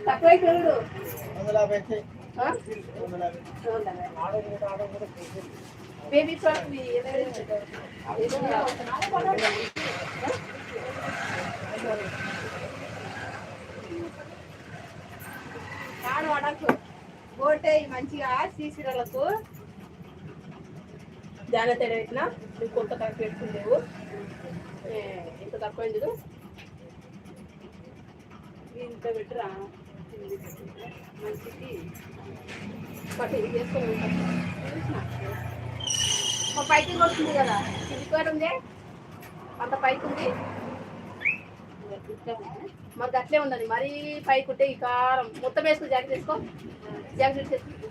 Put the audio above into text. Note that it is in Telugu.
తక్కువ చూడు బేబీ ఫ్రాక్ కాడు వడకు బోటే మంచిగా సీసీలకు జాగ్రత్త పెట్టినా నువ్వు కొత్త కరెక్ట్ పెట్టుకుందేవు ఇంత తక్కువైంది ఇంత పెట్టురా మంచిది బట్ ఇది చేసుకొని మా పైకి వస్తుంది కదా చిల్లిపోయి ఉంది అంత పైకి ఉంది మాకు అట్లే ఉన్నది మరీ పైకి ఉంటే ఈ కారం మొత్తం వేసుకో జాకెట్ వేసుకో జాకెట్ వేసుకో